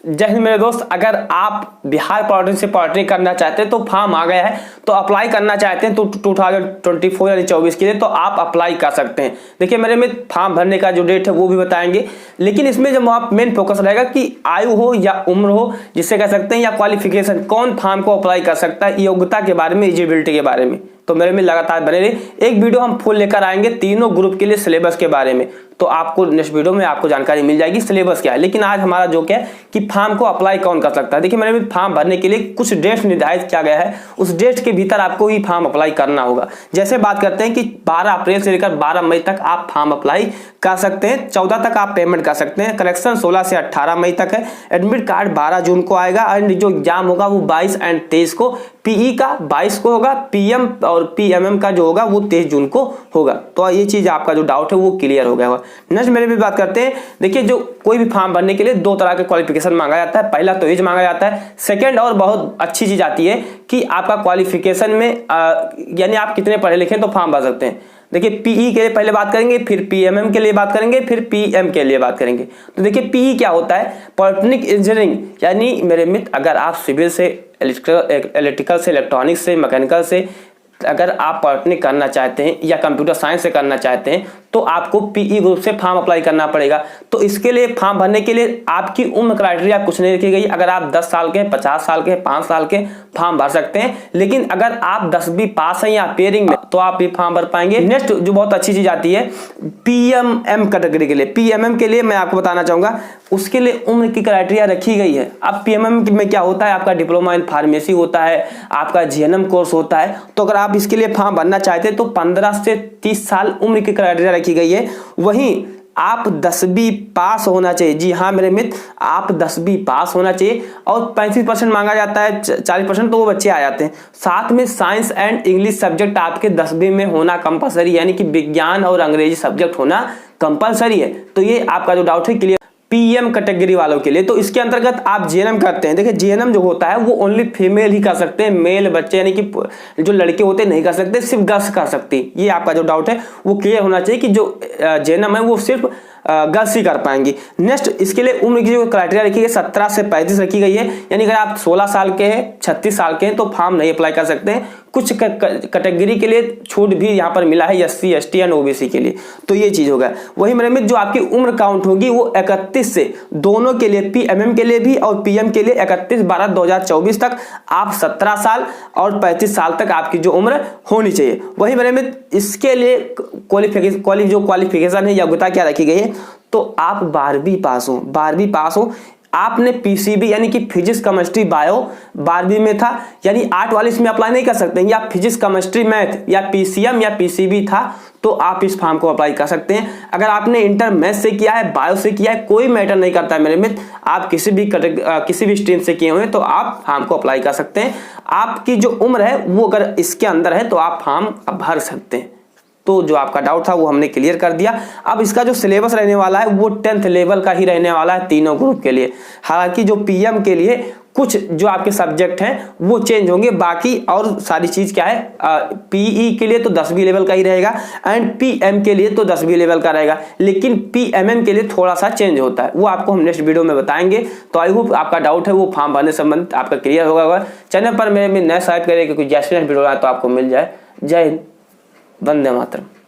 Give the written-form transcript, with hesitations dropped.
जय हिंद मेरे दोस्त। अगर आप बिहार पॉलिटेक्निक से पॉलिटेक्निक करना चाहते हैं तो फॉर्म आ गया है, तो अप्लाई करना चाहते हैं तो 2024 यानी 24 के लिए तो आप अप्लाई कर सकते हैं। देखिए मेरे में फॉर्म भरने का जो डेट है वो भी बताएंगे, लेकिन इसमें जब आप मेन फोकस रहेगा कि आयु हो या उम्र हो जिससे कह सकते हैं, या क्वालिफिकेशन, कौन फॉर्म को अप्लाई कर सकता है, योग्यता के बारे में, एलिजिबिलिटी के बारे में। तो मेरे में लगातार बने रहे। एक वीडियो हम फुल लेकर आएंगे तीनों ग्रुप के लिए सिलेबस के बारे में, तो आपको नेक्स्ट वीडियो में आपको जानकारी मिल जाएगी सिलेबस क्या है। लेकिन आज हमारा जो क्या है कि फॉर्म को अप्लाई कौन कर सकता है। देखिए मेरे में फॉर्म भरने के लिए कुछ डेट निर्धारित किया गया है, उस डेट के भीतर आपको ही फॉर्म अप्लाई करना होगा। जैसे बात करते हैं कि 12 अप्रैल से लेकर 12 मई तक आप फॉर्म अप्लाई कर सकते हैं, 14 तक आप पेमेंट कर सकते हैं। करेक्शन 16 से 18 मई तक है। एडमिट कार्ड 12 जून को आएगा और जो एग्जाम होगा वो 22 और 23 को, पीई का 22 को होगा, पीएम और पीएमएम का जो होगा वो 23 जून को होगा। तो ये चीज आपका जो डाउट है वो क्लियर हो गया होगा। नेक्स्ट मेरे भी बात करते हैं। देखिए जो कोई भी फॉर्म भरने के लिए दो तरह के क्वालिफिकेशन मांगा जाता है। पहला तो एज मांगा जाता है, सेकंड और बहुत अच्छी चीज आती है कि आपका क्वालिफिकेशन में यानी आप कितने पढ़े लिखे तो फॉर्म भर सकते हैं। देखिए पीई के लिए पहले बात करेंगे, फिर पीएमएम के लिए बात करेंगे, फिर पीएम के लिए बात करेंगे। तो देखिए पीई क्या होता है, पॉलिटेक्निक इंजीनियरिंग, यानी मेरे मित्र अगर आप सिविल से, इलेक्ट्रिकल से, इलेक्ट्रॉनिक्स से, मैकेनिकल से अगर आप पॉलिटेक्निक करना चाहते हैं या कंप्यूटर साइंस से करना चाहते हैं तो आपको पीई ग्रुप से फॉर्म अप्लाई करना पड़ेगा। तो इसके लिए फॉर्म भरने के लिए आपकी उम्र क्राइटेरिया कुछ नहीं रखी गई। अगर आप 10 साल के, 50 साल के, 5 साल के फॉर्म भर सकते हैं, लेकिन अगर आप 10वीं पास हैं या पेयरिंग में तो आप भी फॉर्म भर पाएंगे। नेक्स्ट जो बहुत अच्छी चीज आती है पीएमएम कैटेगरी के लिए, पीएमएम के लिए मैं आपको बताना चाहूंगा उसके लिए उम्र की क्राइटेरिया रखी गई है। अब पीएमएम में क्या होता है, आपका डिप्लोमा इन फार्मेसी होता है, आपका जीएनएम कोर्स होता है। तो अगर आप इसके लिए फॉर्म भरना चाहते हैं तो 15 से 30 साल उम्र की क्राइटेरिया रखी गई है। वहीं आप 10वीं पास होना चाहिए। जी हाँ मेरे मित्र, आप 10वीं पास होना चाहिए और 35% मांगा जाता है, 40% तो वो बच्चे आ जाते हैं। साथ में साइंस एंड इंग्लिश सब्जेक्ट आपके 10वीं में होना कंपलसरी, यानी कि विज्ञान और अंग्रेजी सब्जेक्ट होना कंपलसरी है। तो ये आपका जो डाउट है क्लियर पीएम कैटेगरी वालों के लिए। तो इसके अंतर्गत आप जीएनएम करते हैं। देखिए जीएनएम जो होता है वो ओनली फीमेल ही कर सकते हैं, मेल बच्चे यानी कि जो लड़के होते हैं नहीं कर सकते, सिर्फ गर्ल्स कर सकती है। ये आपका जो डाउट है वो क्लियर होना चाहिए कि जो जीएनएम है वो सिर्फ गर्ल्स ही कर पाएंगी। नेक्स्ट इसके लिए उम्र की जो क्राइटेरिया रखी है 17 से 35 रखी गई है, यानी अगर आप 16 साल के हैं, 36 साल के हैं तो फॉर्म नहीं अप्लाई कर सकते हैं। कुछ कैटेगरी के लिए छूट भी यहाँ पर मिला है, एससी, एसटी एंड ओबीसी के लिए। तो ये चीज होगा। वही मेरे में जो आपकी उम्र काउंट होगी वो 31 से दोनों के लिए, पीएमएम के लिए भी और पीएम के लिए 31/12/2024 तक आप 17 साल और 35 साल तक आपकी जो उम्र होनी चाहिए। वही मेरे में इसके लिए क्वालिफिकेशन है, योग्यता क्या रखी गई है, तो आप 12वीं पास हो। आपने पीसीबी यानी कि फिजिक्स, केमिस्ट्री, बायो 12वीं में था, यानी आर्ट वाले इसमें अप्लाई नहीं कर सकते हैं, या फिजिक्स, केमिस्ट्री, मैथ या पीसीएम या पीसीबी था तो आप इस फॉर्म को अप्लाई कर सकते हैं। अगर आपने इंटर मैथ से किया है, बायो से किया है, कोई मैटर नहीं करता है मेरे मित्र, आप किसी भी स्ट्रीम से किए हुए तो आप फॉर्म को अप्लाई कर सकते हैं। आपकी जो उम्र है वो अगर इसके अंदर है तो आप फॉर्म भर सकते हैं। तो जो आपका डाउट था वो हमने क्लियर कर दिया। अब इसका जो सिलेबस रहने वाला है वो 10th लेवल का ही रहने वाला है तीनों ग्रुप के लिए। हालांकि जो पीएम के लिए कुछ जो आपके सब्जेक्ट हैं वो चेंज होंगे, बाकी और सारी चीज क्या है, पीई के लिए तो 10वीं लेवल का ही रहेगा एंड पीएम के लिए तो 10वीं लेवल का रहेगा, लेकिन पीएमएम के लिए थोड़ा सा चेंज होता है, वो आपको हम नेक्स्ट वीडियो में बताएंगे। तो आई होप आपका डाउट है वो फॉर्म भरने संबंधित आपका क्लियर होगा। चैनल पर मेरे में नया सब्सक्राइब करें क्योंकि जैसे नेक्स्ट वीडियो आए तो आपको मिल जाए। जय हिंद, वंदे मातरम।